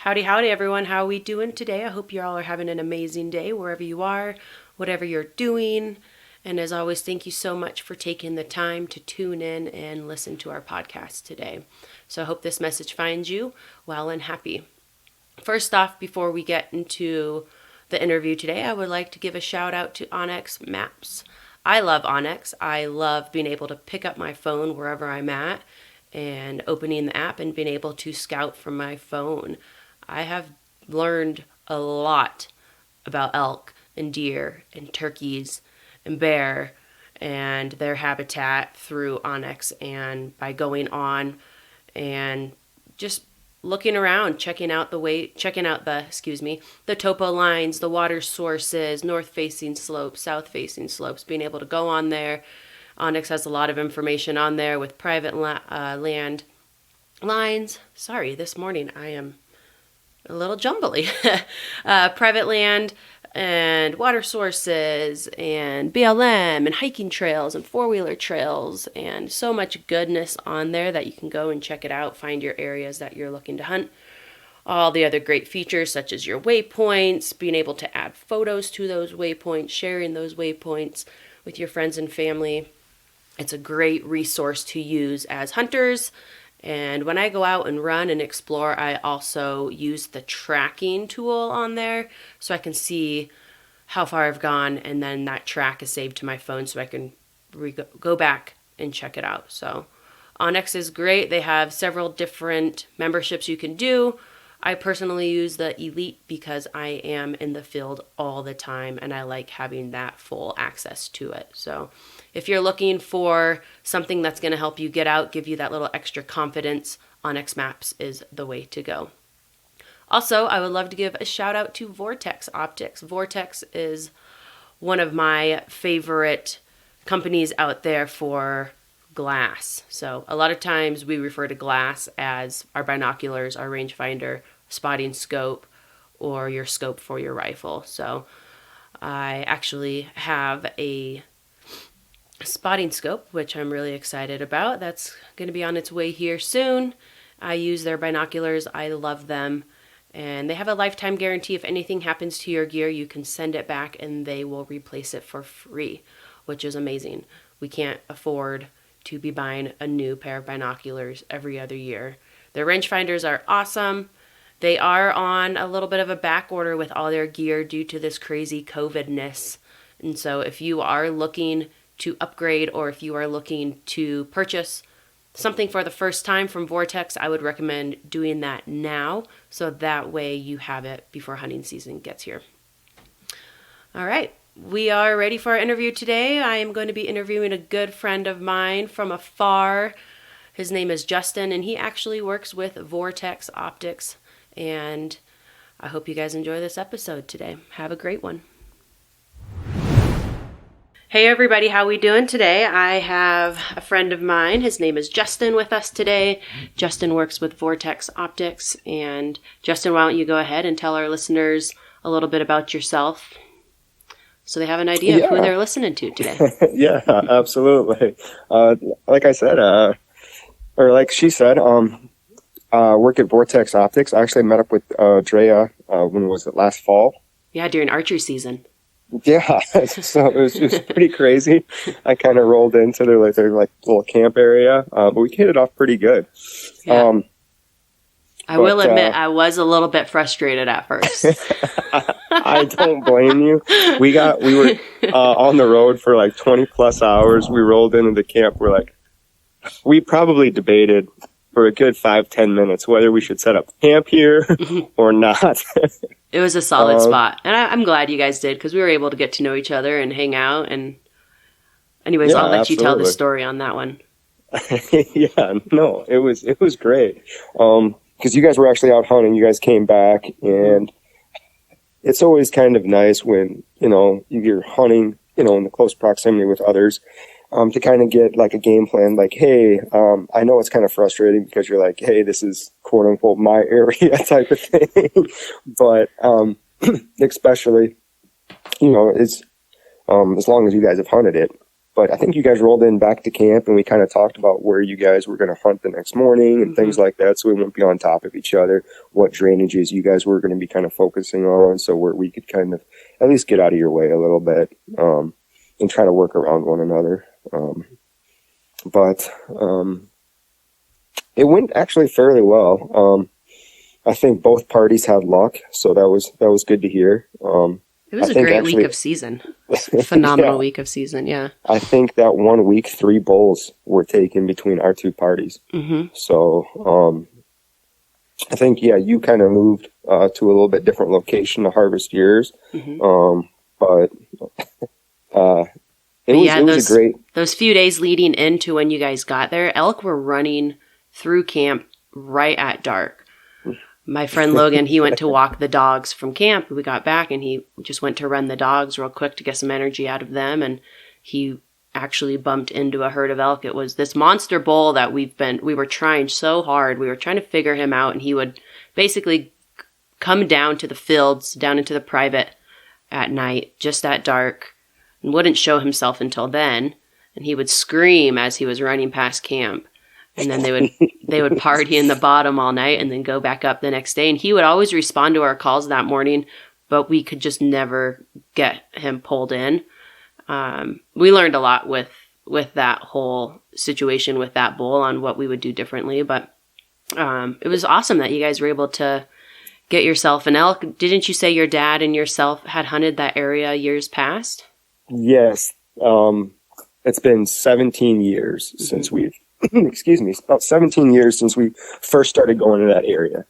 Howdy, howdy, everyone. How are we doing today? I hope you all are having an amazing day wherever you are, whatever you're doing. And as always, thank you so much for taking the time to tune in and listen to our podcast today. So I hope this message finds you well and happy. First off, before we get into the interview today, I would like to give a shout out to Onyx Maps. I love Onyx. I love being able to pick up my phone wherever I'm at and opening the app and being able to scout from my phone. I have learned a lot about elk and deer and turkeys and bear and their habitat through Onyx, and by going on and just looking around, checking out the topo lines, the water sources, north facing slopes, south facing slopes, being able to go on there. Onyx has a lot of information on there with private land lines. Sorry, this morning I am a little jumbly. Private land and water sources and BLM and hiking trails and four-wheeler trails, and so much goodness on there that you can go and check it out, find your areas that you're looking to hunt. All the other great features such as your waypoints, being able to add photos to those waypoints, sharing those waypoints with your friends and family. It's a great resource to use as hunters. And when I go out and run and explore, I also use the tracking tool on there so I can see how far I've gone, and then that track is saved to my phone so I can go back and check it out. So Onyx is great. They have several different memberships you can do. I personally use the Elite because I am in the field all the time and I like having that full access to it. So if you're looking for something that's going to help you get out, give you that little extra confidence, Onyx Maps is the way to go. Also, I would love to give a shout out to Vortex Optics. Vortex is one of my favorite companies out there for glass. So a lot of times we refer to glass as our binoculars, our rangefinder, spotting scope, or your scope for your rifle. So I actually have a spotting scope, which I'm really excited about. That's going to be on its way here soon. I use their binoculars. I love them. And they have a lifetime guarantee. If anything happens to your gear, you can send it back and they will replace it for free, which is amazing. We can't afford to be buying a new pair of binoculars every other year. Their rangefinders are awesome. They are on a little bit of a back order with all their gear due to this crazy COVID-ness. And so if you are looking to upgrade, or if you are looking to purchase something for the first time from Vortex, I would recommend doing that now, so that way you have it before hunting season gets here. All right. We are ready for our interview today. I am going to be interviewing a good friend of mine from afar. His name is Justin, and he actually works with Vortex Optics. And I hope you guys enjoy this episode today. Have a great one. Hey everybody, how we doing today? I have a friend of mine. His name is Justin with us today. Justin works with Vortex Optics. And Justin, why don't you go ahead and tell our listeners a little bit about yourself, so they have an idea of who they're listening to today. Yeah, absolutely. Like I said, or like she said, work at Vortex Optics. I actually met up with Drea, when was it, last fall? Yeah, during archery season. Yeah, so it was just pretty crazy. I kind of rolled into their little camp area, but we hit it off pretty good. Yeah. I will admit, I was a little bit frustrated at first. I don't blame you. We were on the road for like 20 plus hours. We rolled into the camp. We probably debated for a good 5-10 minutes whether we should set up camp here or not. It was a solid spot. And I'm glad you guys did, because we were able to get to know each other and hang out. And anyways, I'll let you tell the story on that one. Yeah, no, it was great. Because you guys were actually out hunting. You guys came back, and it's always kind of nice when, you're hunting, in the close proximity with others, to kind of get like a game plan, like, hey, I know it's kind of frustrating because you're like, hey, this is quote unquote my area type of thing. But, especially, it's, as long as you guys have hunted it, But I think you guys rolled in back to camp, and we kind of talked about where you guys were going to hunt the next morning and things like that, so we wouldn't be on top of each other, what drainages you guys were going to be kind of focusing on, so where we could kind of at least get out of your way a little bit, and try to work around one another. But it went actually fairly well. I think both parties had luck, so that was good to hear. It was a great week of season. Phenomenal week of season, yeah. I think that 1 week, 3 bulls were taken between our two parties. So I think, you kind of moved to a little bit different location to harvest yours. But it was a great... Those few days leading into when you guys got there, elk were running through camp right at dark. My friend Logan, he went to walk the dogs from camp. We got back and he just went to run the dogs real quick to get some energy out of them. And he actually bumped into a herd of elk. It was this monster bull that we were trying so hard. We were trying to figure him out, and he would basically come down to the fields, down into the private at night, just at dark, and wouldn't show himself until then. And he would scream as he was running past camp. And then they would party in the bottom all night and then go back up the next day. And he would always respond to our calls that morning, but we could just never get him pulled in. We learned a lot with that whole situation with that bull on what we would do differently. But it was awesome that you guys were able to get yourself an elk. Didn't you say your dad and yourself had hunted that area years past? Yes. It's been 17 years since we've excuse me, about 17 years since we first started going to that area.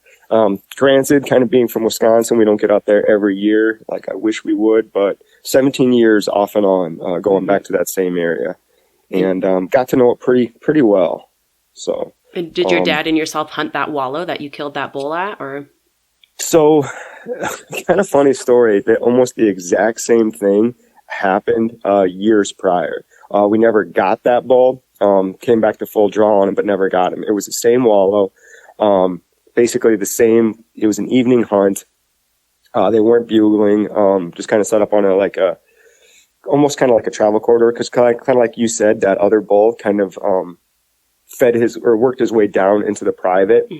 Granted, kind of being from Wisconsin, we don't get out there every year like I wish we would, but 17 years off and on, going back to that same area, and got to know it pretty well. So, and did your dad and yourself hunt that wallow that you killed that bull at, or? So, kind of funny story that almost the exact same thing happened years prior. We never got that bull. Came back to full draw on him, but never got him. It was the same wallow, basically the same. It was an evening hunt. They weren't bugling, just kind of set up on almost kind of like a travel corridor, because kind of like you said, that other bull kind of worked his way down into the private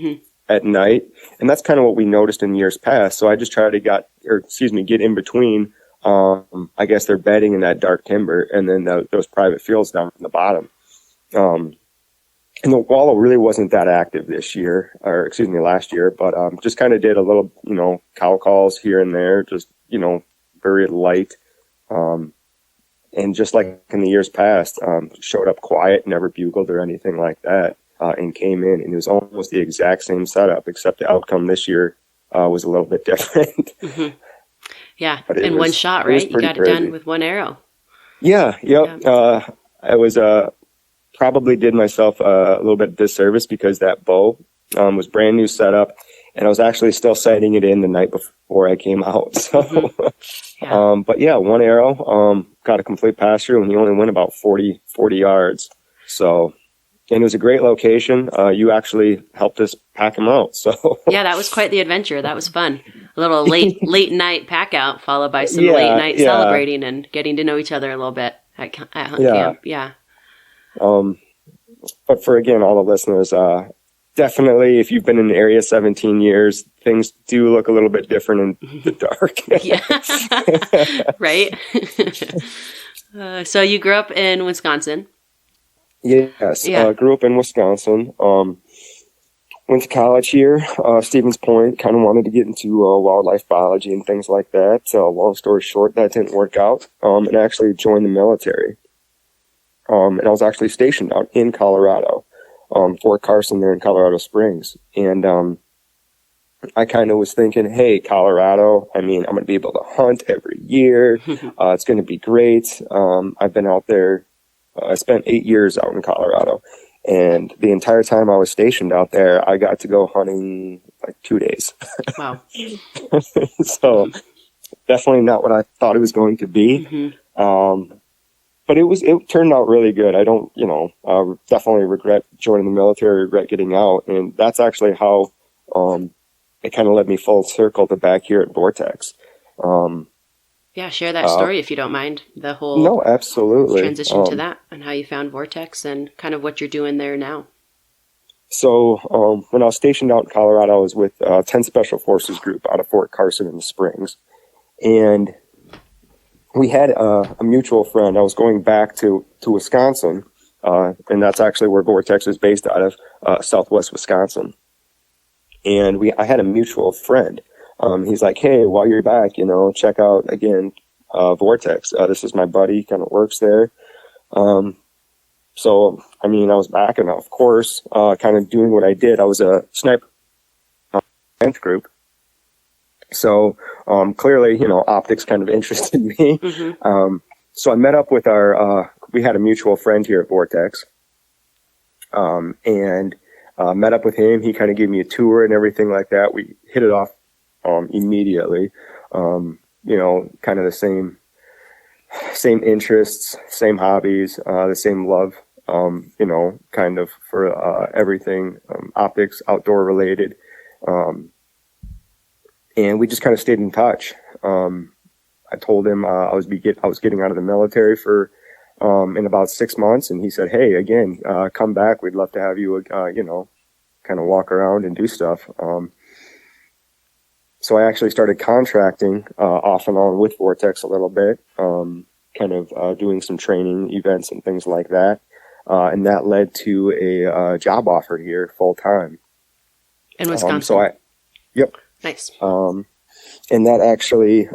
at night, and that's kind of what we noticed in years past. So I just tried to get in between. I guess they're bedding in that dark timber, and then those private fields down from the bottom. And the wallow really wasn't that active last year, but just kind of did a little, cow calls here and there, just, very light. And just like in the years past, showed up quiet, never bugled or anything like that, and came in, and it was almost the exact same setup, except the outcome this year was a little bit different. Yeah, in one shot, right? You got it done with one arrow. Yeah, yep. Yeah. I was probably did myself a little bit of disservice because that bow was brand new setup, and I was actually still sighting it in the night before I came out. So, but yeah, one arrow, got a complete pass through, and he only went about 40 yards. So, and it was a great location. You actually helped us pack him out. So yeah, that was quite the adventure. That was fun. A little late night pack out, followed by some late night celebrating and getting to know each other a little bit at hunt camp. Yeah. But for, again, all the listeners, definitely, if you've been in the area 17 years, things do look a little bit different in the dark. Right? So you grew up in Wisconsin? Yes. Grew up in Wisconsin. Went to college here, Stevens Point, kind of wanted to get into wildlife biology and things like that. Long story short, that didn't work out, and actually joined the military. And I was actually stationed out in Colorado, Fort Carson there in Colorado Springs. And I kind of was thinking, hey, Colorado, I'm going to be able to hunt every year. It's going to be great. I've been out there. I spent 8 years out in Colorado. And the entire time I was stationed out there, I got to go hunting like 2 days. Wow. So definitely not what I thought it was going to be. But it turned out really good. I don't, definitely regret joining the military, regret getting out. And that's actually how it kind of led me full circle to back here at Vortex. Yeah, share that Uh, story if you don't mind. The whole no, absolutely. transition to that and how you found Vortex and kind of what you're doing there now. So when I was stationed out in Colorado, I was with 10 Special Forces Group out of Fort Carson in the Springs. And we had a mutual friend. I was going back to Wisconsin, and that's actually where Vortex is based out of, Southwest Wisconsin. And I had a mutual friend. He's like, hey, while you're back, check out again Vortex. This is my buddy, kind of works there. So, I mean, I was back, and of course, kind of doing what I did. I was a sniper 10th group. So, clearly, optics kind of interested me. Mm-hmm. So I met up with we had a mutual friend here at Vortex, and met up with him. He kind of gave me a tour and everything like that. We hit it off immediately. Kind of the same interests, same hobbies, the same love, kind of for everything, optics, outdoor related. And we just kind of stayed in touch. I told him I was getting out of the military for in about 6 months, and he said, "Hey, again, come back. We'd love to have you, kind of walk around and do stuff." So I actually started contracting off and on with Vortex a little bit, kind of doing some training events and things like that, and that led to a job offer here full time In Wisconsin. Yep. Nice. And that actually,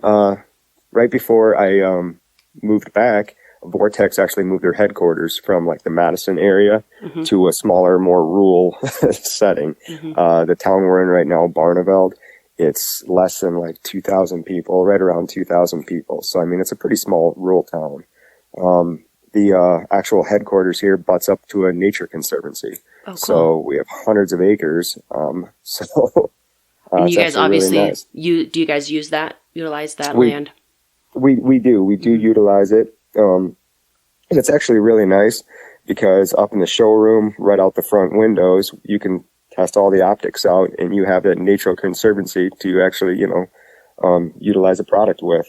right before I moved back, Vortex actually moved their headquarters from like the Madison area Mm-hmm. to a smaller, more rural setting. Mm-hmm. The town we're in right now, Barneveld, it's less than like 2,000 people, right around 2,000 people. So, I mean, it's a pretty small rural town. The actual headquarters here butts up to a nature conservancy. Oh, cool. So we have hundreds of acres. And It's you guys actually really obviously nice. do you guys utilize that We land? we do utilize it. And it's actually really nice because up in the showroom, right out the front windows, you can test all the optics out, and you have that natural conservancy to actually, utilize a product with.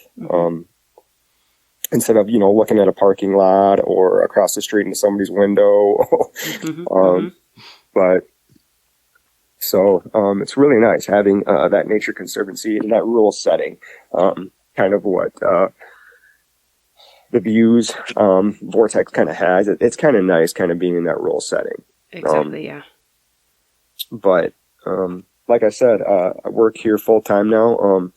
Instead of, looking at a parking lot or across the street into somebody's window. Mm-hmm. But so it's really nice having that nature conservancy in that rural setting. Kind of what the views Vortex kind of has. It's kind of nice kind of being in that rural setting. Exactly, yeah. But like I said, I work here full time now.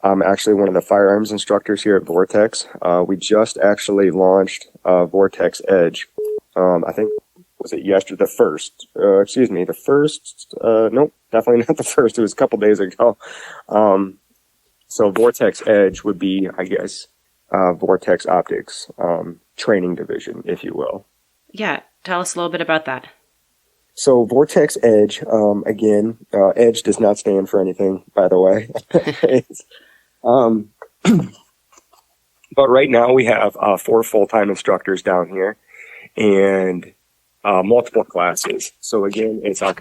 I'm actually one of the firearms instructors here at Vortex. We just actually launched Vortex Edge. I think, was it yesterday? The first, nope, definitely not the first. It was a couple days ago. So Vortex Edge would be, I guess, Vortex Optics training division, if you will. Yeah, tell us a little bit about that. So Vortex Edge, again, Edge does not stand for anything, by the way. But right now we have 4 full-time instructors down here and multiple classes. So again, it's our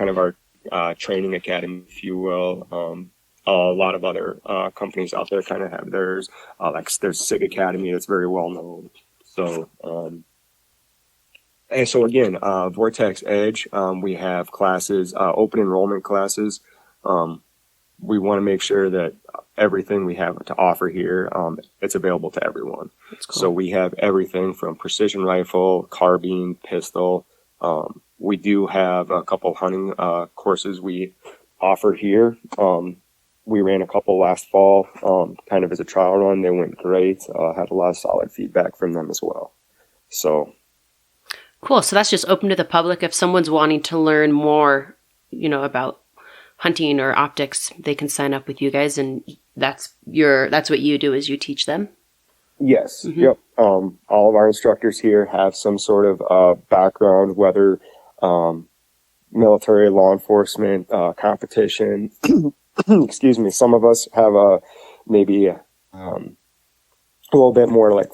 training academy, if you will. A lot of other companies out there kind of have theirs. Like there's SIG Academy that's very well known. So and so again, Vortex Edge, we have classes, open enrollment classes. We want to make sure that everything we have to offer here, it's available to everyone. That's cool. So we have everything from precision rifle, carbine, pistol. We do have a couple hunting courses we offer here. We ran a couple last fall, kind of as a trial run. They went great. Had a lot of solid feedback from them as well. So. Cool. So that's just open to the public. If someone's wanting to learn more, about hunting or optics, they can sign up with you guys, and that's what you do is you teach them. Yes. Mm-hmm. Yep. All of our instructors here have some sort of background, whether military, law enforcement, competition. Excuse me. Some of us have maybe a little bit more like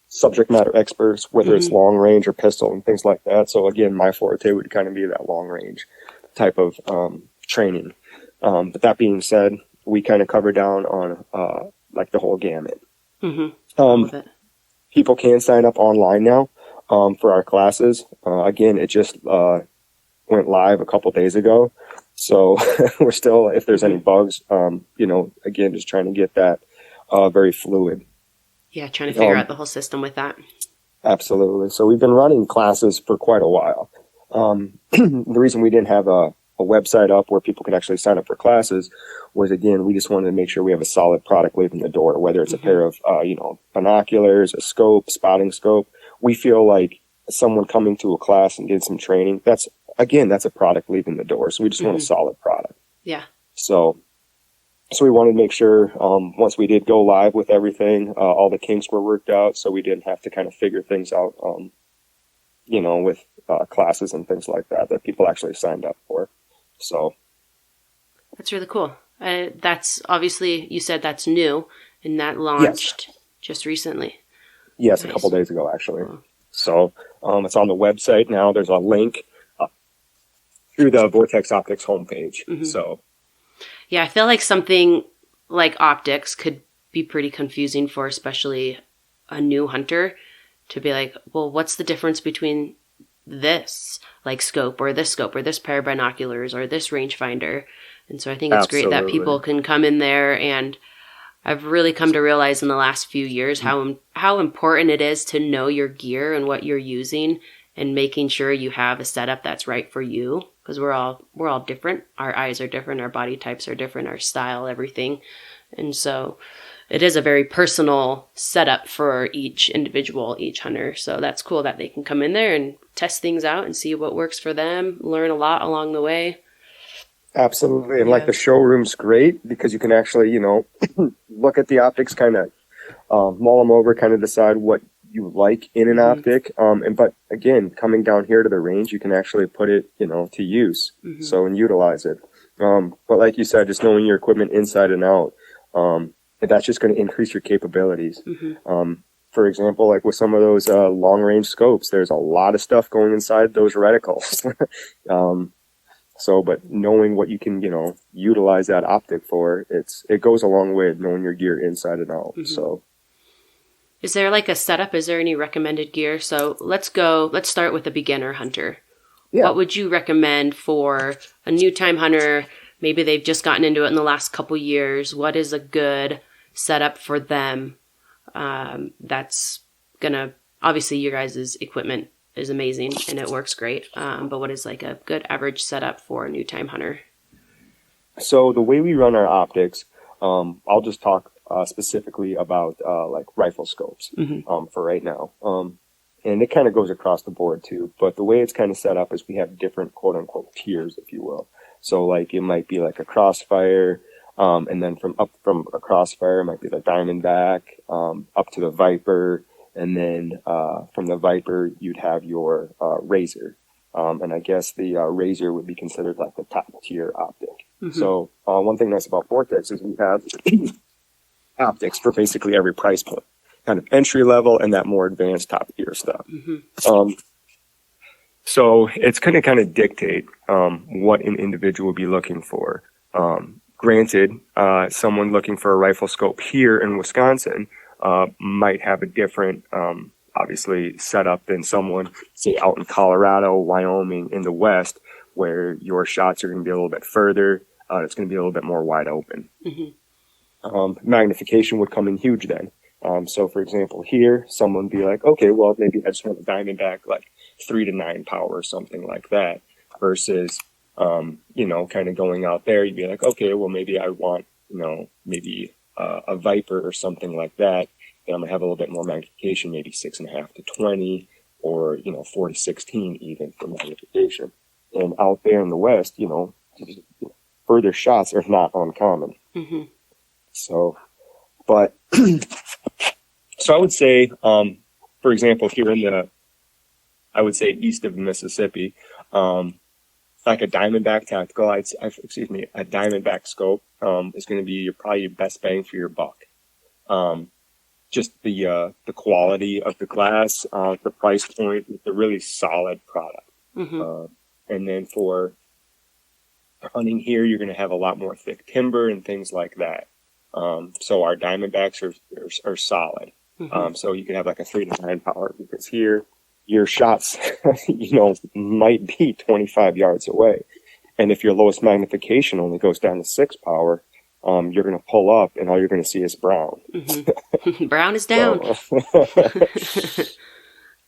subject matter experts, whether it's long range or pistol and things like that. So again, my forte would kind of be that long range type of training. But that being said, we kind of cover down on like the whole gamut. I Um, love it. People can sign up online now for our classes. Again, it just went live a couple days ago. So we're still, if there's any Hmm. bugs, again, just trying to get that very fluid. Yeah, trying to figure Um, out the whole system with that. Absolutely. So we've been running classes for quite a while. The reason we didn't have a website up where people could actually sign up for classes was, again, we just wanted to make sure we have a solid product leaving the door, whether it's a Hmm. pair of, binoculars, a scope, spotting scope. We feel like someone coming to a class and getting some training, that's a product leaving the door. So we just want a Hmm. solid product. Yeah, So so we wanted to make sure once we did go live with everything, all the kinks were worked out, so we didn't have to kind of figure things out, with classes and things like that that people actually signed up for. So that's really cool. That's obviously, you said that's new and that yes, launched just recently. yes, a couple Nice. days ago actually. Cool. So it's on the website now. There's a link through the Vortex Optics homepage. Hmm. So Yeah, I feel like something like optics could be pretty confusing for especially a new hunter to be like, well, what's the difference between this like scope or this pair of binoculars or this rangefinder? And so I think it's great that absolutely, people can come in there, and I've really come to realize in the last few years how important it is to know your gear and what you're using and making sure you have a setup that's right for you, because we're all different. Our eyes are different, our body types are different, our style, everything. And so it is a very personal setup for each individual, each hunter. So that's cool that they can come in there and test things out and see what works for them, learn a lot along the way. absolutely, and like Yeah. the showroom's great because you can actually, look at the optics, kind of mull them over, kind of decide what you like in an Hmm. optic. But again, coming down here to the range, you can actually put it, to use, Hmm. so and utilize it. But like you said, just knowing your equipment inside and out, that's just going to increase your capabilities. Hmm. For example, like with some of those long range scopes, there's a lot of stuff going inside those reticles. um, but knowing what you can, utilize that optic for, it goes a long way knowing your gear inside and out. Hmm. So Is there like a setup? Is there any recommended gear? So let's start with a beginner hunter. yeah. What would you recommend for a new time hunter? Maybe they've just gotten into it in the last couple years. What is a good setup for them? That's gonna, obviously your guys' equipment is amazing and it works great. But what is like a good average setup for a new time hunter? So the way we run our optics, I'll just talk specifically about like rifle scopes Hmm. for right now. And it kind of goes across the board too. But the way it's kind of set up is we have different quote unquote tiers, if you will. So like it might be like a crossfire, and then from a crossfire it might be the Diamondback, up to the Viper, and then from the Viper you'd have your Razor. And I guess the Razor would be considered like the top tier optic. Hmm. So one thing nice about Vortex is we have optics for basically every price point, kind of entry level and that more advanced top tier stuff. Hmm. Um, so it's going to kind of dictate what an individual will be looking for. Granted, someone looking for a rifle scope here in Wisconsin might have a different, obviously, setup than someone, say, out in Colorado, Wyoming, in the West, where your shots are going to be a little bit further. It's going to be a little bit more wide open. Hmm. Magnification would come in huge then. So, for example, here, someone would be like, okay, well, maybe I just want a Diamondback like 3 to 9 power or something like that, versus, kind of going out there, you'd be like, okay, well, maybe I want, maybe a Viper or something like that. Then I'm going to have a little bit more magnification, maybe 6.5 to 20, or, 4 to 16 even for magnification. And out there in the West, further shots are not uncommon. Hmm. So, but so I would say, for example, here in I would say east of Mississippi, like a Diamondback tactical, a Diamondback scope, is going to be probably your best bang for your buck. Just the quality of the glass, the price point, it's a really solid product. Hmm. And then for hunting here, you're going to have a lot more thick timber and things like that. So our Diamondbacks are solid. So you can have like a 3 to 9 power, because here your shots, might be 25 yards away. And if your lowest magnification only goes down to 6 power, you're going to pull up and all you're going to see is brown. Brown is down. So,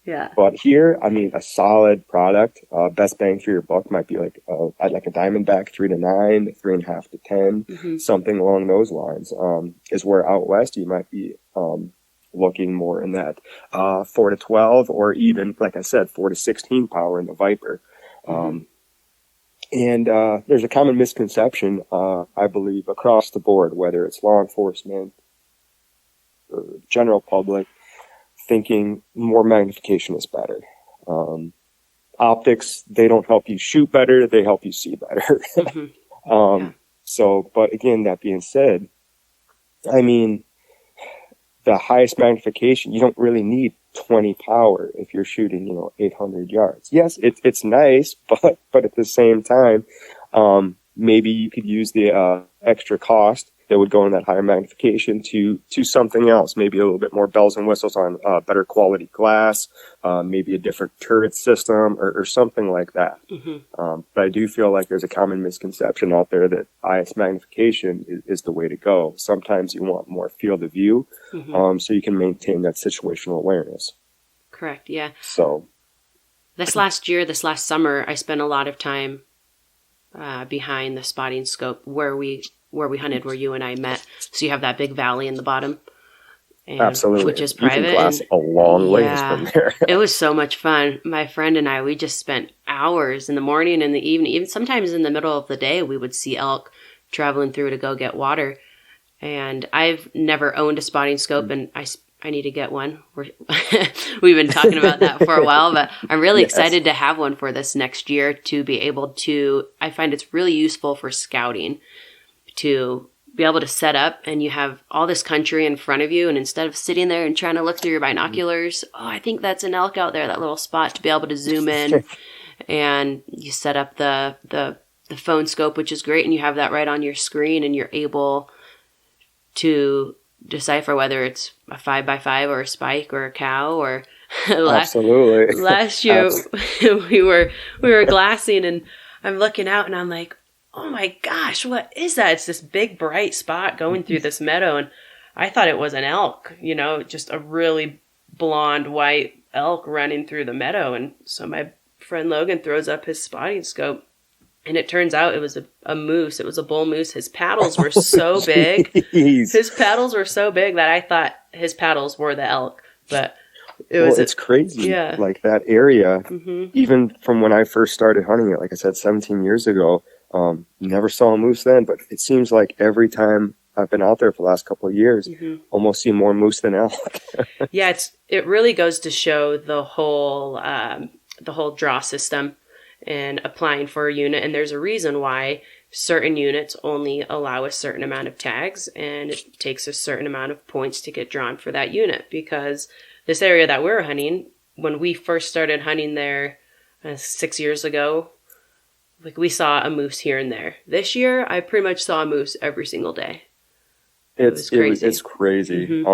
yeah. But here, I mean, a solid product, best bang for your buck might be like a Diamondback 3 to 9, 3.5 to 10, something along those lines. Is where out west you might be looking more in that 4 to 12, or even, like I said, 4 to 16 power in the Viper. And there's a common misconception, I believe, across the board, whether it's law enforcement or general public, thinking more magnification is better. Optics, they don't help you shoot better, they help you see better. So, but again, that being said, I mean, the highest magnification, you don't really need 20 power if you're shooting, 800 yards. Yes, it's nice, but at the same time, maybe you could use the extra cost that would go in that higher magnification to something else, maybe a little bit more bells and whistles on better quality glass, maybe a different turret system or something like that. But I do feel like there's a common misconception out there that highest magnification is the way to go. Sometimes you want more field of view, so you can maintain that situational awareness. Correct, yeah. So this last summer, I spent a lot of time behind the spotting scope where we hunted, where you and I met. So you have that big valley in the bottom, absolutely, which is private. You can glass a long ways from there. It was so much fun. My friend and I, we just spent hours in the morning and the evening, even sometimes in the middle of the day, we would see elk traveling through to go get water. And I've never owned a spotting scope, and I need to get one. We've been talking about that for a while, but I'm really excited to have one for this next year to be able to, I find it's really useful for scouting, to be able to set up and you have all this country in front of you, and instead of sitting there and trying to look through your binoculars, I think that's an elk out there, that little spot, to be able to zoom in and you set up the phone scope, which is great, and you have that right on your screen, and you're able to decipher whether it's a 5x5 or a spike or a cow or absolutely. Last year we were glassing, and I'm looking out and I'm like, oh my gosh, what is that? It's this big bright spot going through this meadow, and I thought it was an elk, just a really blonde white elk running through the meadow. And so my friend Logan throws up his spotting scope, and it turns out it was a moose. It was a bull moose. His paddles were so big. His paddles were so big that I thought his paddles were the elk. But it's crazy. Yeah. Like that area, even from when I first started hunting it, like I said, 17 years ago, never saw a moose then, but it seems like every time I've been out there for the last couple of years, almost see more moose than elk. Yeah, it really goes to show the whole draw system and applying for a unit. And there's a reason why certain units only allow a certain amount of tags, and it takes a certain amount of points to get drawn for that unit. Because this area that we're hunting, when we first started hunting there 6 years ago, like we saw a moose here and there. This year, I pretty much saw a moose every single day. It's crazy.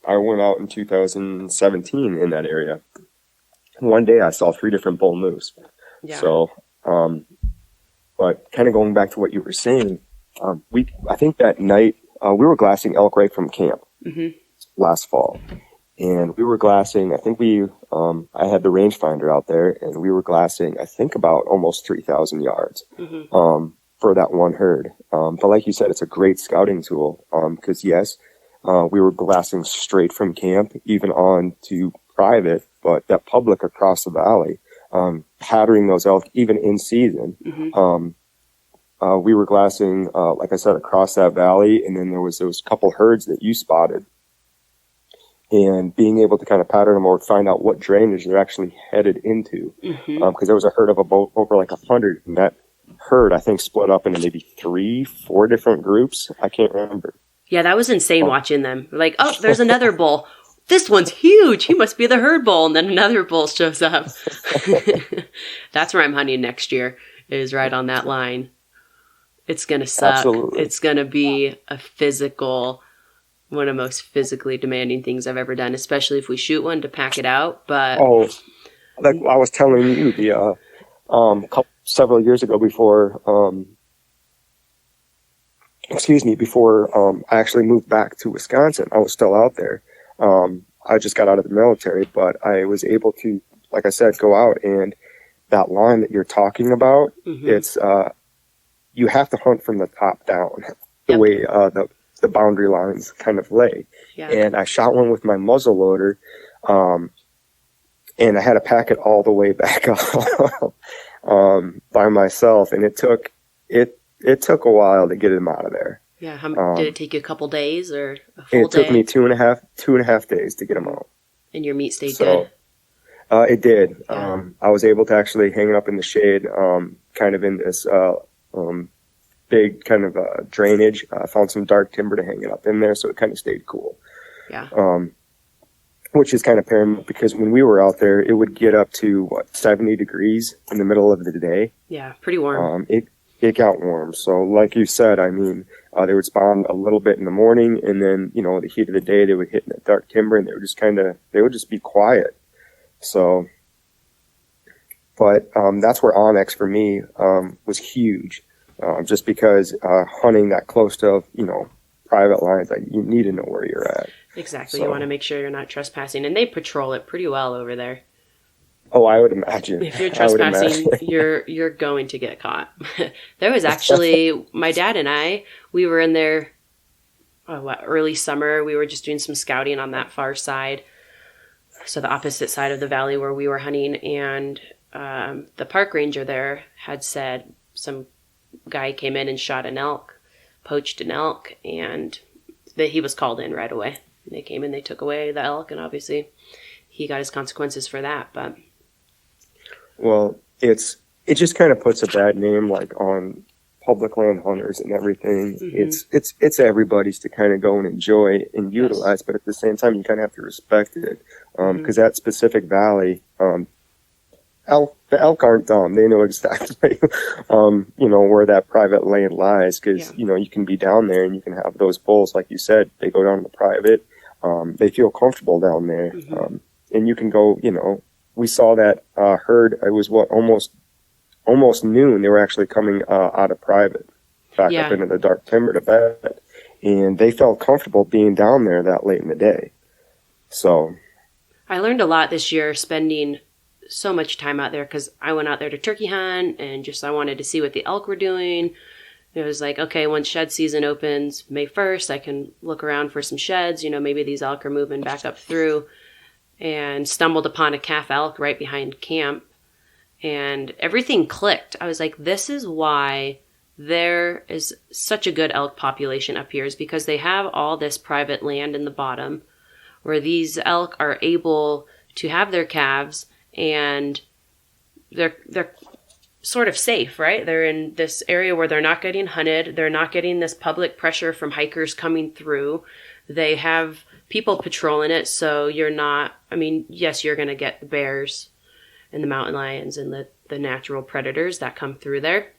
I went out in 2017 in that area. One day I saw 3 different bull moose. Yeah. So, but kind of going back to what you were saying, I think that night we were glassing elk right from camp last fall, and we were glassing. I think I had the rangefinder out there, and we were glassing, I think, about almost 3,000 yards for that one herd. But like you said, it's a great scouting tool because we were glassing straight from camp, even on to private, but that public across the valley. Patterning those elk even in season. We were glassing, like I said, across that valley, and then there was those couple herds that you spotted, and being able to kind of pattern them or find out what drainage they're actually headed into. Because there was a herd of about over like 100, and that herd I think split up into maybe 3-4 different groups. I can't remember. Yeah, that was insane watching them. Like, oh, there's another bull. This one's huge. He must be the herd bull. And then another bull shows up. That's where I'm hunting next year, is right on that line. it's going to suck. Absolutely. It's going to be one of the most physically demanding things I've ever done, especially if we shoot one to pack it out. But Oh, like I was telling you, several years ago before, before I actually moved back to Wisconsin, I was still out there. I just got out of the military, but I was able to, like I said, go out, and that line that you're talking about, it's you have to hunt from the top down, the way the boundary lines kind of lay. Yeah. And I shot one with my muzzle loader, and I had to pack it all the way back up by myself, and it took a while to get him out of there. Yeah. Did it take you a couple days or a full day? It took me two and a half days to get him out. And your meat stayed good? It did. Yeah. I was able to actually hang it up in the shade, kind of in this big kind of drainage. I found some dark timber to hang it up in there, so it kind of stayed cool. Yeah. Which is kind of paramount, because when we were out there, it would get up to 70 degrees in the middle of the day. Yeah, pretty warm. It got warm. So like you said, I mean, they would spawn a little bit in the morning, and then, the heat of the day, they would hit in that dark timber, and they would just be quiet. So, but that's where Onyx for me was huge, just because hunting that close to, private lines, you need to know where you're at. Exactly. So, you want to make sure you're not trespassing, and they patrol it pretty well over there. Oh, I would imagine. If you're trespassing, you're going to get caught. There was actually my dad and I. We were in there early summer. We were just doing some scouting on that far side, so the opposite side of the valley where we were hunting. And the park ranger there had said some guy came in and shot an elk, poached an elk, and he was called in right away. They came in, they took away the elk, and obviously he got his consequences for that. But well, it just kind of puts a bad name on public land hunters and everything. It's everybody's to kind of go and enjoy and utilize, but at the same time you kind of have to respect it, because that specific valley, the elk aren't dumb. They know exactly where that private land lies, because you can be down there and you can have those bulls, like you said, they go down to the private, they feel comfortable down there, and you can go, we saw that herd. It was almost noon. They were actually coming out of private, back up into the dark timber to bed, and they felt comfortable being down there that late in the day. So I learned a lot this year, spending so much time out there, because I went out there to turkey hunt, and I wanted to see what the elk were doing. It was like, okay, once shed season opens May 1st, I can look around for some sheds. Maybe these elk are moving back up through. And stumbled upon a calf elk right behind camp, and everything clicked. I was like, this is why there is such a good elk population up here, is because they have all this private land in the bottom where these elk are able to have their calves, and they're sort of safe, right? They're in this area where they're not getting hunted. They're not getting this public pressure from hikers coming through. They have people patrolling it, so you're not, yes, you're going to get the bears and the mountain lions and the natural predators that come through there.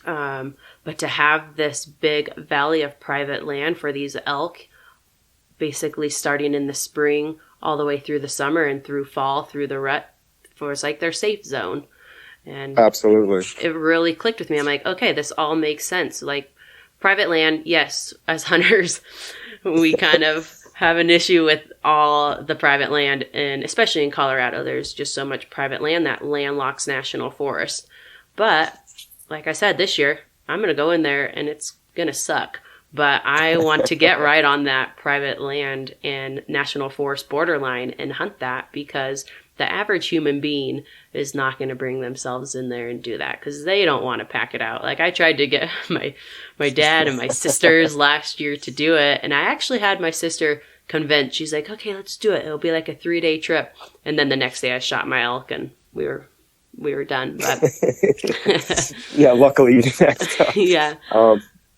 But to have this big valley of private land for these elk, basically starting in the spring all the way through the summer and through fall, through the rut, for it's like their safe zone. And absolutely, it really clicked with me. I'm like, okay, this all makes sense. Like, private land, yes, as hunters, we kind of have an issue with all the private land, and especially in Colorado, there's just so much private land that landlocks national forest. But like I said, this year, I'm going to go in there and it's going to suck. But I want to get right on that private land and national forest borderline and hunt that, because the average human being is not going to bring themselves in there and do that, because they don't want to pack it out. Like, I tried to get my dad and my sisters last year to do it, and I actually had my sister convinced. She's like, okay, let's do it. It'll be like a 3-day trip. And then the next day I shot my elk and we were done. But yeah, luckily you didn't have to. Yeah.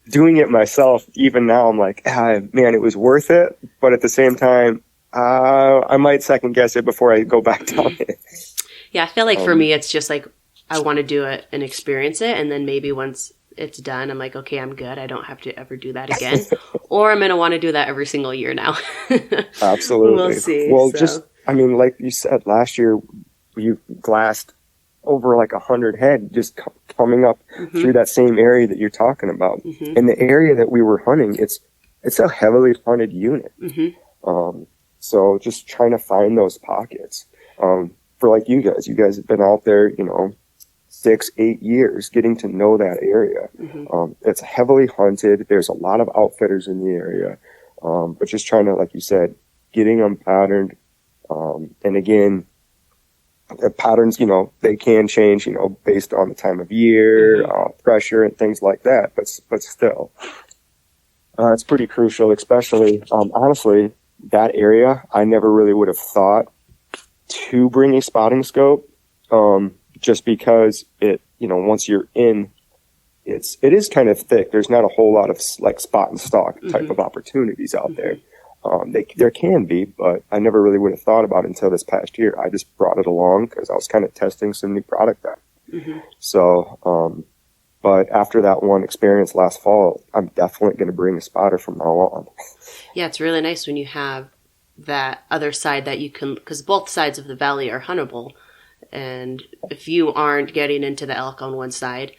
Doing it myself, even now, I'm like, man, it was worth it. But at the same time, I might second guess it before I go back down it. Yeah, I feel like for me, it's just like, I want to do it and experience it. And then maybe once it's done. I'm like, okay, I'm good. I don't have to ever do that again. Or I'm going to want to do that every single year now. We'll Absolutely. see. Well, So, I mean, like you said, last year you glassed over like 100 head just coming up through that same area that you're talking about. And the area that we were hunting, it's a heavily hunted unit. So just trying to find those pockets. For like you guys have been out there, 6-8 years getting to know that area. It's heavily hunted. There's a lot of outfitters in the area. But just trying to, like you said, getting them patterned. And again, the patterns, they can change, based on the time of year, pressure and things like that. But still, it's pretty crucial, especially, honestly, that area, I never really would have thought to bring a spotting scope, just because once you're in, it is kind of thick. There's not a whole lot of like spot and stalk type of opportunities out there. There can be, but I never really would have thought about it until this past year. I just brought it along because I was kind of testing some new product out. So, but after that one experience last fall, I'm definitely going to bring a spotter from now on. yeah, it's really nice when you have that other side that you can, because both sides of the valley are huntable. And if you aren't getting into the elk on one side,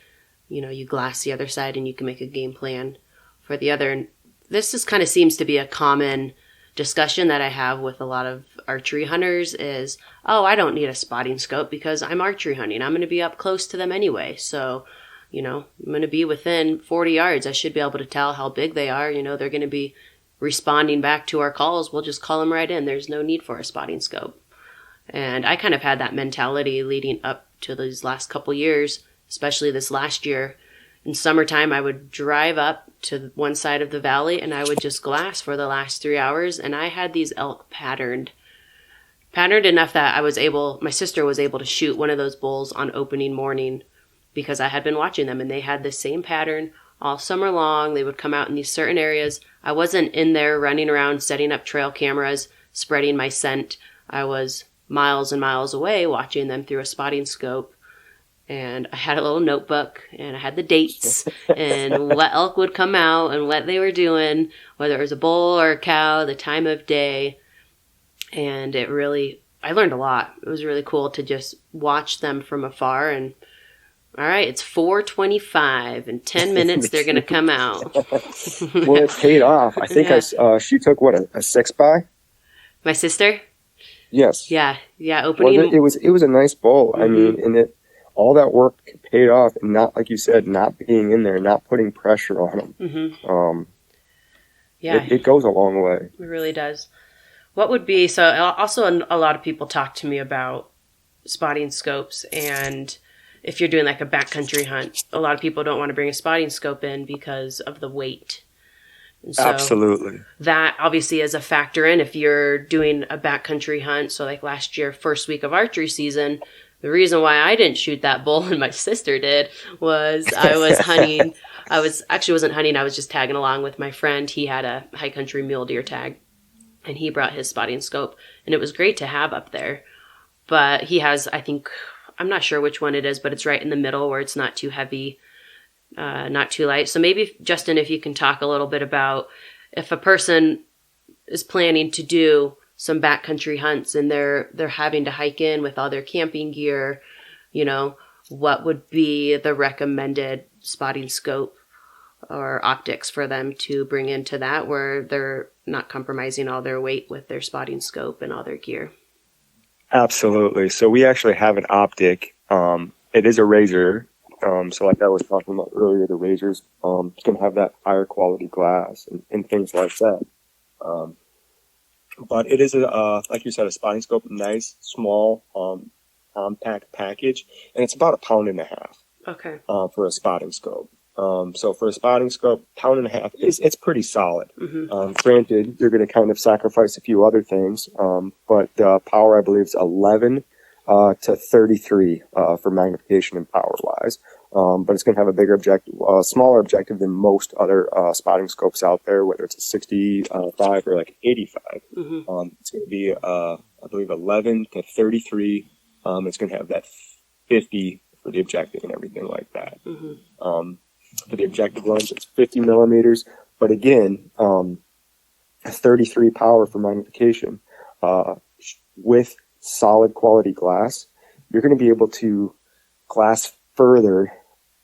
you glass the other side and you can make a game plan for the other. And this just kind of seems to be a common discussion that I have with a lot of archery hunters is, oh, I don't need a spotting scope because I'm archery hunting. I'm going to be up close to them anyway. So, I'm going to be within 40 yards. I should be able to tell how big they are. They're going to be responding back to our calls. We'll just call them right in. There's no need for a spotting scope. And I kind of had that mentality leading up to these last couple years, especially this last year. In summertime, I would drive up to one side of the valley and I would just glass for the last 3 hours. And I had these elk patterned enough that my sister was able to shoot one of those bulls on opening morning because I had been watching them and they had the same pattern all summer long. They would come out in these certain areas. I wasn't in there running around setting up trail cameras, spreading my scent. I was miles and miles away watching them through a spotting scope. And I had a little notebook and I had the dates and what elk would come out and what they were doing, whether it was a bull or a cow, the time of day. And I learned a lot. It was really cool to just watch them from afar and, all right, it's 4:25 in 10 minutes. They're going to come out. Well, it paid off. I think she took what, a 6x? My sister? Yes. Yeah. Opening. Well, it was a nice bull. I mean, and all that work paid off, and not, like you said, not being in there, not putting pressure on them. It goes a long way. It really does. What would be, so also a lot of people talk to me about spotting scopes, and if you're doing like a backcountry hunt, a lot of people don't want to bring a spotting scope in because of the weight. And so absolutely. That obviously is a factor in if you're doing a backcountry hunt. So like last year, first week of archery season, the reason why I didn't shoot that bull and my sister did was I was hunting. Wasn't hunting. I was just tagging along with my friend. He had a high country mule deer tag and he brought his spotting scope and it was great to have up there. But he has, I think, I'm not sure which one it is, but it's right in the middle where it's not too heavy, not too light. So maybe, Justin, if you can talk a little bit about if a person is planning to do some backcountry hunts and they're having to hike in with all their camping gear, what would be the recommended spotting scope or optics for them to bring into that where they're not compromising all their weight with their spotting scope and all their gear? Absolutely. So we actually have an optic. It is a razor. So like I was talking about earlier, the razors can have that higher quality glass and things like that. But it is like you said, a spotting scope, nice, small, compact package, and it's about 1.5 pounds. Okay. For a spotting scope. So for a spotting scope, 1.5 pounds it's pretty solid. Granted, you're going to kind of sacrifice a few other things, but the power I believe is 11 to 33 for magnification and power wise. But it's going to have a bigger objective, smaller objective than most other spotting scopes out there, whether it's a 65 or like 85. It's going to be, I believe, 11 to 33. It's going to have that 50 for the objective and everything like that. For the objective lens, it's 50 millimeters. But again, 33 power for magnification. With solid quality glass, you're going to be able to glass further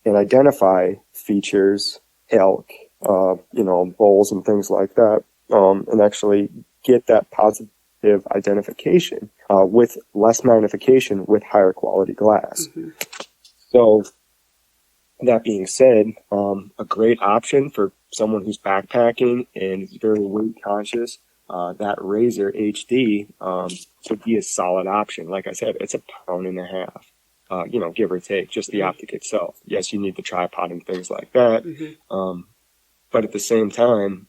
and identify features, elk, bowls and things like that, and actually get that positive identification with less magnification with higher quality glass. Mm-hmm. So that being said, a great option for someone who's backpacking and is very weight conscious, that Razor HD would be a solid option. Like I said, it's £1.50. Give or take, just the optic itself. Yes, you need the tripod and things like that. Mm-hmm. But at the same time,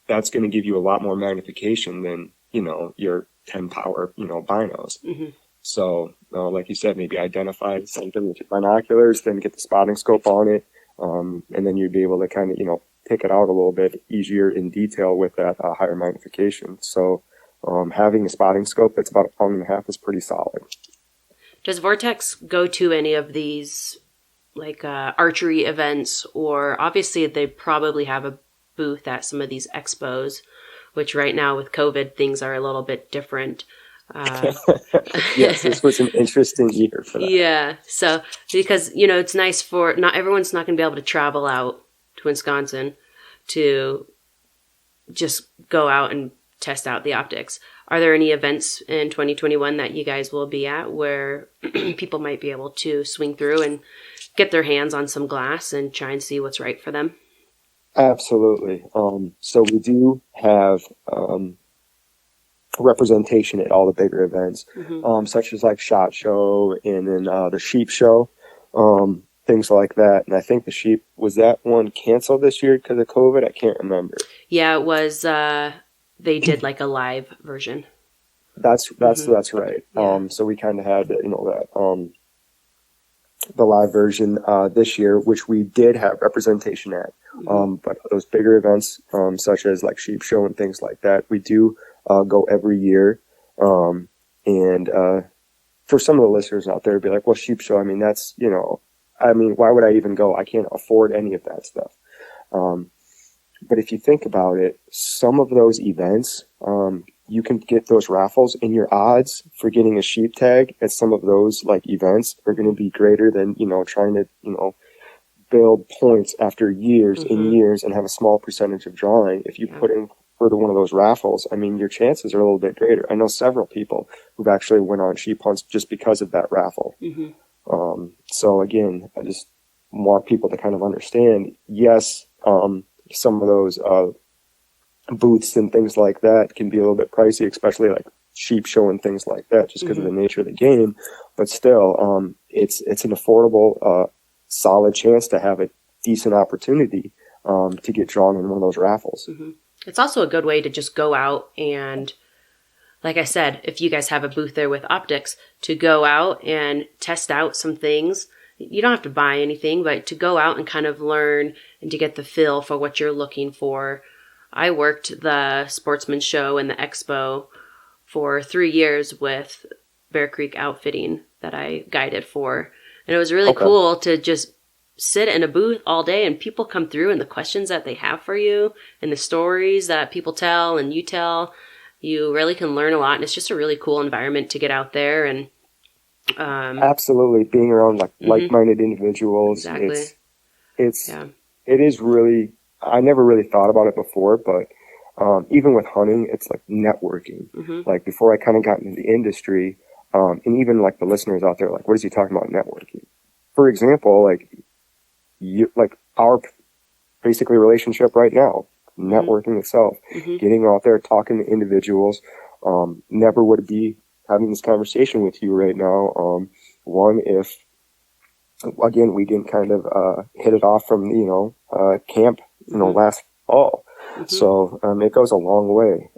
that's going to give you a lot more magnification than, your 10 power, binos. Mm-hmm. So, like you said, maybe identify something with your binoculars, then get the spotting scope on it. And then you'd be able to kind of, pick it out a little bit easier in detail with that higher magnification. So, having a spotting scope that's about £1.50 is pretty solid. Does Vortex go to any of these like archery events, or obviously they probably have a booth at some of these expos, which right now with COVID things are a little bit different. Yes, this was an interesting year for that. Yeah, so because it's nice for not everyone's not going to be able to travel out to Wisconsin to just go out and test out the optics. Are there any events in 2021 that you guys will be at where people might be able to swing through and get their hands on some glass and try and see what's right for them? Absolutely. So we do have representation at all the bigger events, such as like SHOT Show and then the Sheep Show, things like that. And I think the Sheep, was that one canceled this year because of COVID? I can't remember. Yeah, it was. They did like a live version. That's right. Yeah. So we kind of had that the live version this year, which we did have representation at. But those bigger events, such as like Sheep Show and things like that, we do go every year. And for some of the listeners out there, be like, well, Sheep Show, I mean, that's, why would I even go? I can't afford any of that stuff. But if you think about it, some of those events, you can get those raffles, and your odds for getting a sheep tag at some of those like events are going to be greater than, trying to, build points after years and years and have a small percentage of drawing. If you put in for one of those raffles, I mean, your chances are a little bit greater. I know several people who've actually went on sheep hunts just because of that raffle. So again, I just want people to kind of understand, yes, some of those booths and things like that can be a little bit pricey, especially like Sheep Show and things like that, just because of the nature of the game. But still, it's an affordable, solid chance to have a decent opportunity to get drawn in one of those raffles. It's also a good way to just go out and, like I said, if you guys have a booth there with optics, to go out and test out some things. You don't have to buy anything, but to go out and kind of learn and to get the feel for what you're looking for. I worked the Sportsman Show and the Expo for 3 years with Bear Creek Outfitting that I guided for. And it was really cool to just sit in a booth all day and people come through and the questions that they have for you and the stories that people tell and you tell, you really can learn a lot. And it's just a really cool environment to get out there and absolutely, being around like-minded individuals. Exactly. It is really, I never really thought about it before, but even with hunting, it's like networking. Like before I kind of got into the industry, and even like the listeners out there, like, what is he talking about networking? For example, like our basically relationship right now, networking itself, getting out there, talking to individuals, never would be having this conversation with you right now. One, if, again, we didn't kind of hit it off from, camp, last fall. So it goes a long way.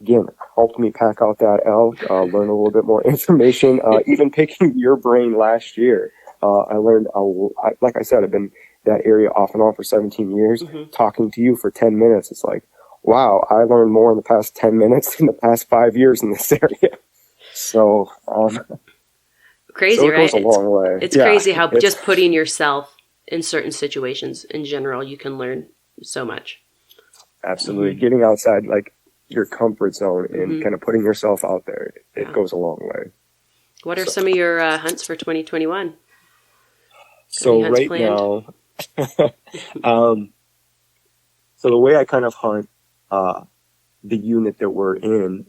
Again, helped me pack out that elk, learn a little bit more information, even picking your brain last year. I learned, like I said, I've been that area off and on for 17 years. Talking to you for 10 minutes, it's like, wow, I learned more in the past 10 minutes than the past 5 years in this area. So, Crazy, So it right? goes a long way. It's Yeah, crazy how it's just putting yourself in certain situations in general, you can learn so much. absolutely getting outside like your comfort zone and Mm-hmm. kind of putting yourself out there. It Yeah. goes a long way. What are So, some of your hunts for 2021? Any so hunts right planned? now, um, so the way I kind of hunt the unit that we're in,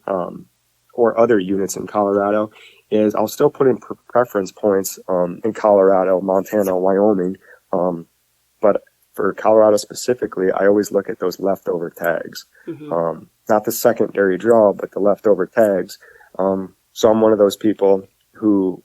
or other units in Colorado, is I'll still put in preference points in Colorado, Montana, Wyoming, but for Colorado specifically, I always look at those leftover tags. Mm-hmm. Not the secondary draw, but the leftover tags. So I'm one of those people who,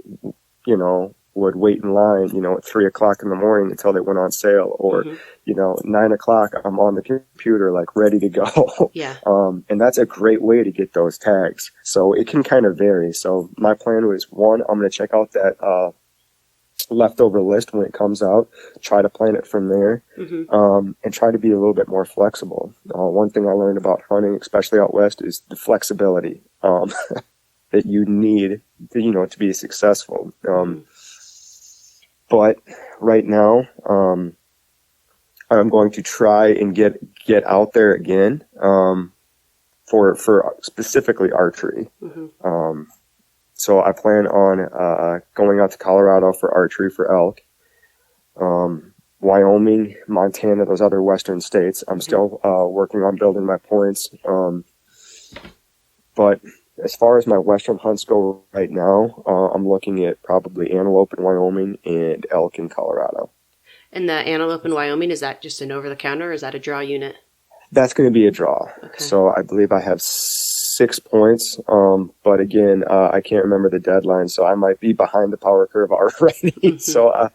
would wait in line, at 3 o'clock in the morning until they went on sale, or, Mm-hmm. 9 o'clock, I'm on the computer, like ready to go. Yeah. And that's a great way to get those tags. So it can kind of vary. So my plan was, one, I'm going to check out that, leftover list when it comes out, try to plan it from there, Mm-hmm. and try to be a little bit more flexible. One thing I learned about hunting, especially out west, is the flexibility that you need to be successful. But right now, I'm going to try and get out there again for specifically archery. Mm-hmm. So I plan on going out to Colorado for archery for elk. Wyoming, Montana, those other western states. I'm still working on building my points. But as far as my western hunts go right now, I'm looking at probably antelope in Wyoming and elk in Colorado. And the antelope in Wyoming, is that just an over-the-counter or is that a draw unit? That's going to be a draw. Okay. So I believe I have 6 points. But again, I can't remember the deadline, so I might be behind the power curve already. Mm-hmm. So,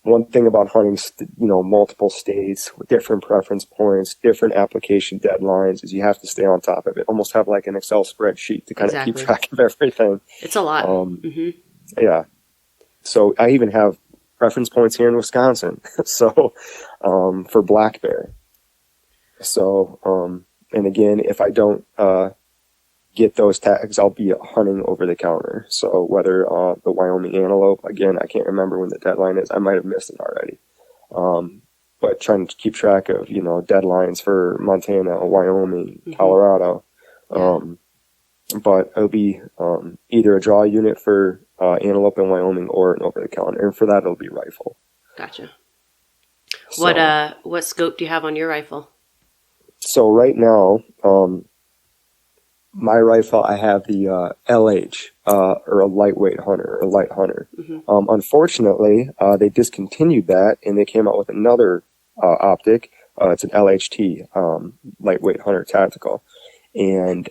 one thing about hunting, multiple states with different preference points, different application deadlines, is you have to stay on top of it. Almost have like an Excel spreadsheet to kind of keep track of everything. It's a lot. Yeah. So I even have preference points here in Wisconsin. So, for black bear. So, and again, if I don't get those tags, I'll be hunting over the counter. So whether the Wyoming antelope, again, I can't remember when the deadline is. I might have missed it already. But trying to keep track of, deadlines for Montana, Wyoming, Colorado. But it'll be either a draw unit for antelope in Wyoming or an over the counter. And for that, it'll be rifle. Gotcha. So, What scope do you have on your rifle? So right now, my rifle, I have the LH, or a lightweight hunter, or light hunter. Unfortunately, they discontinued that, and they came out with another optic. It's an LHT, lightweight hunter tactical. And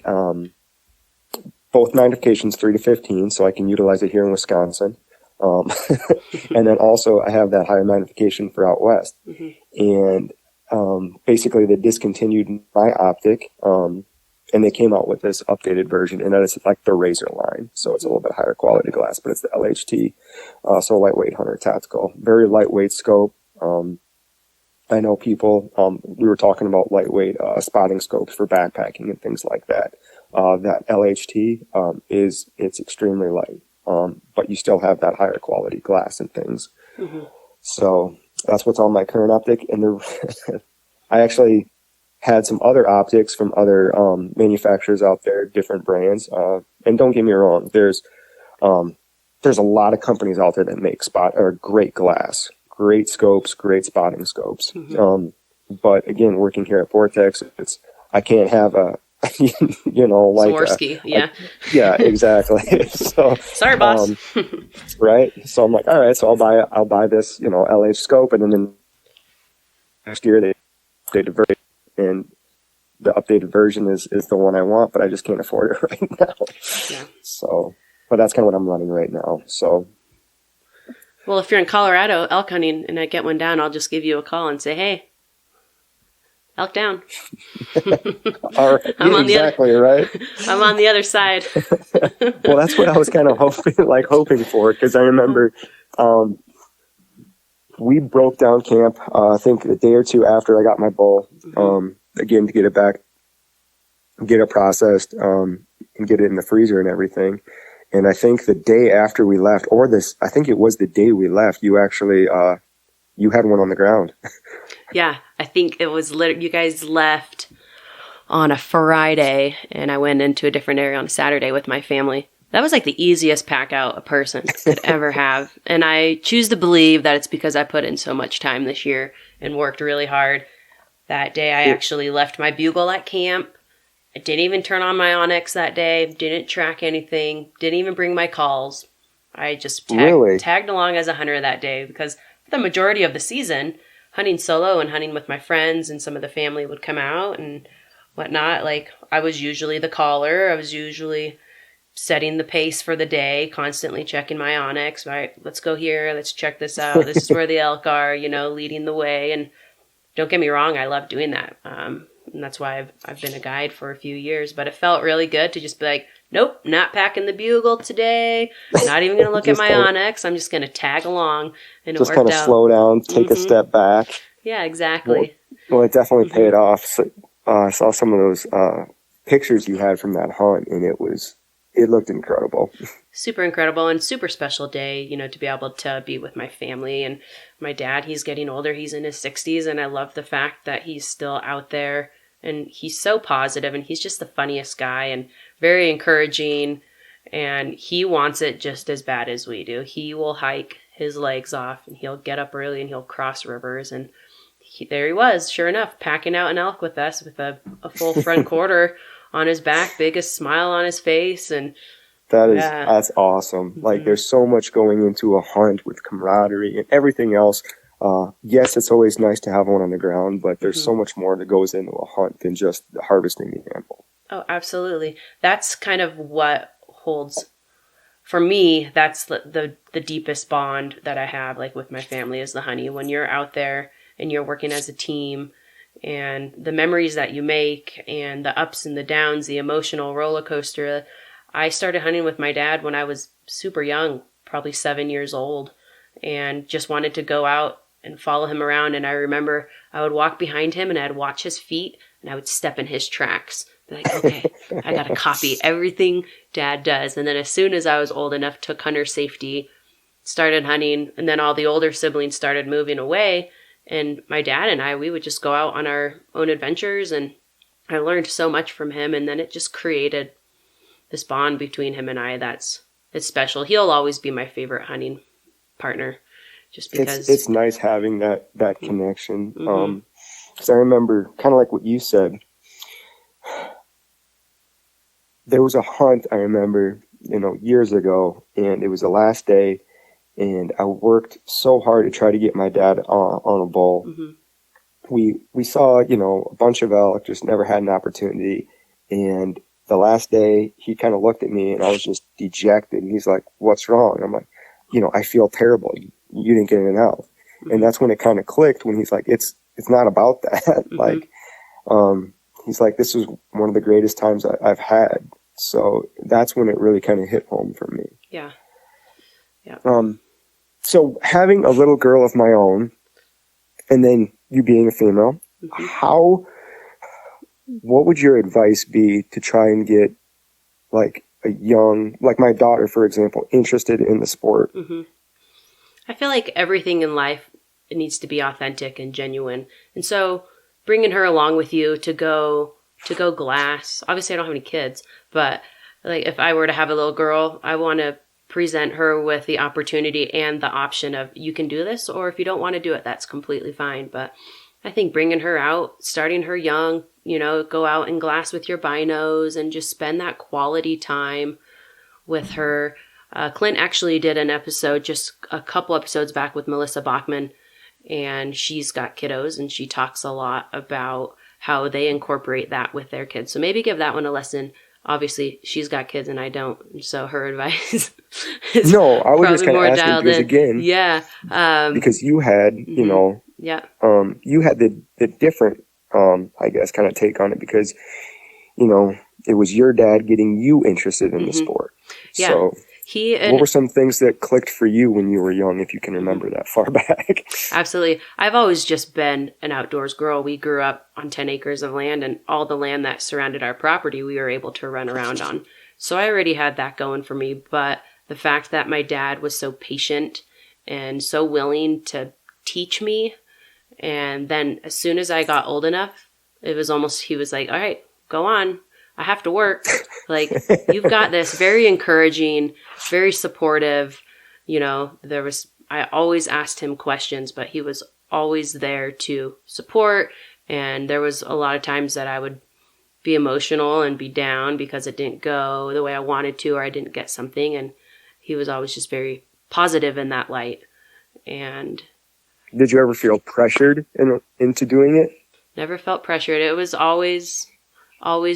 both magnifications 3-15, so I can utilize it here in Wisconsin. And then also I have that higher magnification for out west. And basically they discontinued my optic, and they came out with this updated version, and that is like the Razor line. So it's a little bit higher quality glass, but it's the LHT, so lightweight hunter tactical. Very lightweight scope. I know people, we were talking about lightweight spotting scopes for backpacking and things like that. That LHT it's extremely light, but you still have that higher quality glass and things. So that's what's on my current optic. And I actually had some other optics from other manufacturers out there, different brands. And don't get me wrong, there's a lot of companies out there that make great glass, great scopes, great spotting scopes. But again, working here at Vortex, I can't have a Swarovski, yeah. Yeah, exactly. So sorry, boss. Right. So I'm like, all right, so I'll buy this, LH scope, and then next year they divert, and the updated version is the one I want, but I just can't afford it right now. Yeah. So, but that's kind of what I'm running right now. So, well, if you're in Colorado elk hunting and I get one down, I'll just give you a call and say, hey, elk down. all right. I'm on exactly, right? I'm on the other side. Well, that's what I was kind of hoping for, because I remember we broke down camp, I think a day or two after I got my bull, again, to get it back, get it processed, and get it in the freezer and everything. And I think the day after we left, I think it was the day we left, you actually, you had one on the ground. Yeah, I think it was you guys left on a Friday, and I went into a different area on a Saturday with my family. That was like the easiest pack out a person could ever have. And I choose to believe that it's because I put in so much time this year and worked really hard. That day I actually left my bugle at camp. I didn't even turn on my Onyx that day, didn't track anything, didn't even bring my calls. I just tagged along as a hunter that day because for the majority of the season, hunting solo and hunting with my friends and some of the family would come out and whatnot. Like, I was usually the caller. I was usually setting the pace for the day, constantly checking my Onyx, right? Let's go here. Let's check this out. This is where the elk are, leading the way. And don't get me wrong, I love doing that. And that's why I've been a guide for a few years. But it felt really good to just be like, nope, not packing the bugle today. Not even going to look at my Onyx. I'm just going to tag along. And just kind of slow down, take a step back. Yeah, exactly. Well, it definitely paid off. So, I saw some of those pictures you had from that hunt, and it looked incredible. Super incredible and super special day, to be able to be with my family. And my dad, he's getting older. He's in his 60s, and I love the fact that he's still out there. And he's so positive, and he's just the funniest guy and very encouraging. And he wants it just as bad as we do. He will hike his legs off, and he'll get up early, and he'll cross rivers. And there he was, sure enough, packing out an elk with us with a full front quarter on his back, biggest smile on his face. And that's awesome. Like, there's so much going into a hunt with camaraderie and everything else. Yes, it's always nice to have one on the ground, but there's so much more that goes into a hunt than just harvesting the animal. Oh, absolutely. That's kind of what holds, for me, that's the deepest bond that I have, like, with my family, is the hunting. When you're out there and you're working as a team, and the memories that you make and the ups and the downs, the emotional roller coaster. I started hunting with my dad when I was super young, probably 7 years old, and just wanted to go out and follow him around. And I remember I would walk behind him and I'd watch his feet and I would step in his tracks. Be like, okay, I got to copy everything Dad does. And then as soon as I was old enough, took hunter safety, started hunting, and then all the older siblings started moving away. And my dad and I, we would just go out on our own adventures, and I learned so much from him. And then it just created this bond between him and I it's special. He'll always be my favorite hunting partner, just because it's nice having that connection. 'Cause I remember, kind of like what you said, there was a hunt I remember, years ago, and it was the last day. And I worked so hard to try to get my dad on a bull. We saw, a bunch of elk, just never had an opportunity. And the last day, he kind of looked at me, and I was just dejected. And he's like, "What's wrong?" I'm like, "I feel terrible. You didn't get an elk." And that's when it kind of clicked, when he's like, it's not about that. Like, he's like, "This was one of the greatest times I've had." So that's when it really kind of hit home for me. Yeah. Yeah. So having a little girl of my own, and then you being a female, what would your advice be to try and get, like, like my daughter, for example, interested in the sport? I feel like everything in life, it needs to be authentic and genuine. And so bringing her along with you to go glass, obviously I don't have any kids, but like, if I were to have a little girl, I want to present her with the opportunity and the option of, you can do this, or if you don't want to do it, that's completely fine. But I think bringing her out, starting her young, go out and glass with your binos and just spend that quality time with her. Clint actually did an episode just a couple episodes back with Melissa Bachman, and she's got kiddos, and she talks a lot about how they incorporate that with their kids. So maybe give that one a lesson. Obviously, she's got kids and I don't, so her advice is no, I was just kind of asking because, again, because you had, you had the different, I guess, kind of take on it, because, it was your dad getting you interested in the sport. Yeah. So what were some things that clicked for you when you were young, if you can remember that far back? Absolutely. I've always just been an outdoors girl. We grew up on 10 acres of land, and all the land that surrounded our property we were able to run around on. So I already had that going for me, but the fact that my dad was so patient and so willing to teach me, and then as soon as I got old enough, it was almost, he was like, all right, go on. I have to work. Like, you've got this. Very encouraging, very supportive. You know, I always asked him questions, but he was always there to support. And there was a lot of times that I would be emotional and be down because it didn't go the way I wanted to, or I didn't get something. And he was always just very positive in that light. And did you ever feel pressured into doing it? Never felt pressured. It was always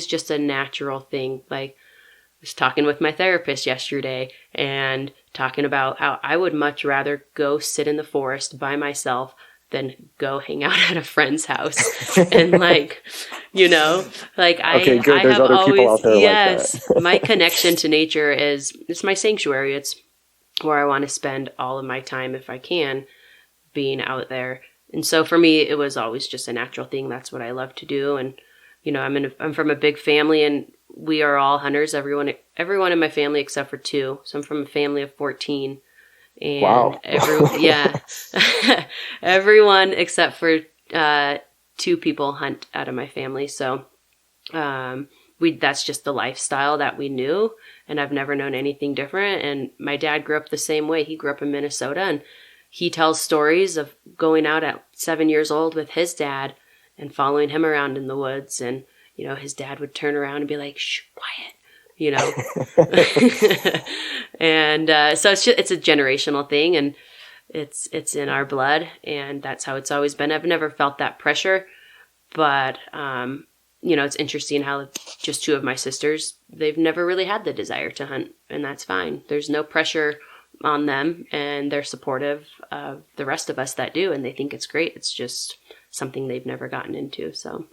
just a natural thing. Like, I was talking with my therapist yesterday and talking about how I would much rather go sit in the forest by myself than go hang out at a friend's house. And like, you know, like okay, good. I There's have other always, people out there yes, like that. my connection to nature it's my sanctuary. It's where I want to spend all of my time if I can, being out there. And so for me, it was always just a natural thing. That's what I love to do. And, you know, I'm from a big family, and we are all hunters. Everyone in my family except for two. So I'm from a family of 14. And wow. Everyone except for two people hunt out of my family. So that's just the lifestyle that we knew, and I've never known anything different. And my dad grew up the same way. He grew up in Minnesota, and he tells stories of going out at 7 years old with his dad and following him around in the woods. And, you know, his dad would turn around and be like, shh, quiet, you know. And so it's a generational thing, and it's in our blood, and that's how it's always been. I've never felt that pressure, but, you know, it's interesting how just two of my sisters, they've never really had the desire to hunt, and that's fine. There's no pressure on them, and they're supportive of the rest of us that do, and they think it's great. It's just something they've never gotten into. So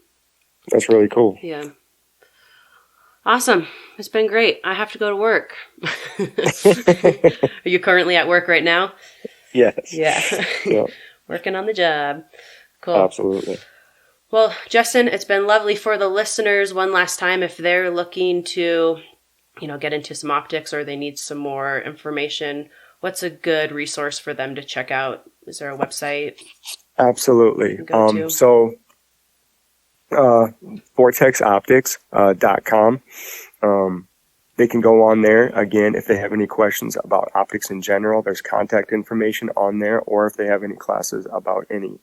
that's really cool. Yeah. Awesome. It's been great. I have to go to work. Are you currently at work right now? Yes. Yeah. Yep. Working on the job. Cool. Absolutely. Well, Justin, it's been lovely. For the listeners, one last time, if they're looking to, you know, get into some optics, or they need some more information, what's a good resource for them to check out? Is there a website? Absolutely. So vortexoptics.com. They can go on there. Again, if they have any questions about optics in general, there's contact information on there, or if they have any classes about any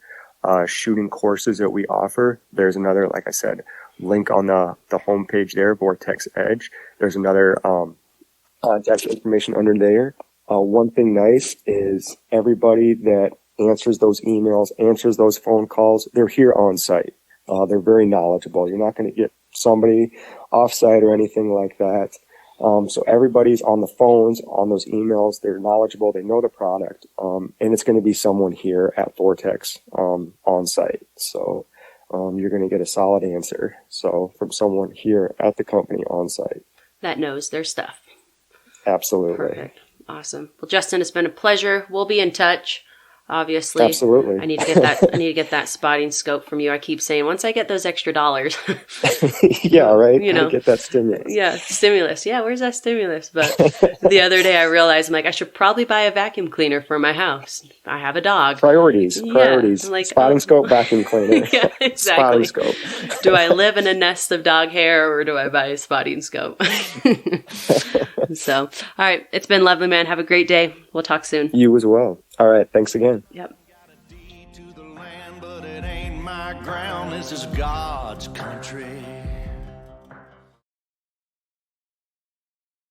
shooting courses that we offer, there's another, like I said, link on the homepage there, Vortex Edge. There's another contact information under there. One thing nice is everybody that answers those emails, answers those phone calls, they're here on site. They're very knowledgeable. You're not going to get somebody off-site or anything like that. So everybody's on the phones, on those emails. They're knowledgeable. They know the product. And it's going to be someone here at Vortex on site. So you're going to get a solid answer. So from someone here at the company on site. That knows their stuff. Absolutely. Perfect. Awesome. Well, Justin, it's been a pleasure. We'll be in touch. Obviously. Absolutely. I need to get that spotting scope from you. I keep saying, once I get those extra dollars. Yeah, right. You know, get that stimulus. Yeah, stimulus. Yeah, where's that stimulus? But the other day I realized, I'm like, I should probably buy a vacuum cleaner for my house. I have a dog. Priorities. Yeah, like, spotting scope, vacuum cleaner. Yeah, exactly. Spotting scope. Do I live in a nest of dog hair, or do I buy a spotting scope? So, all right. It's been lovely, man. Have a great day. We'll talk soon. You as well. All right. Thanks again. Yep. Ground, this is God's country.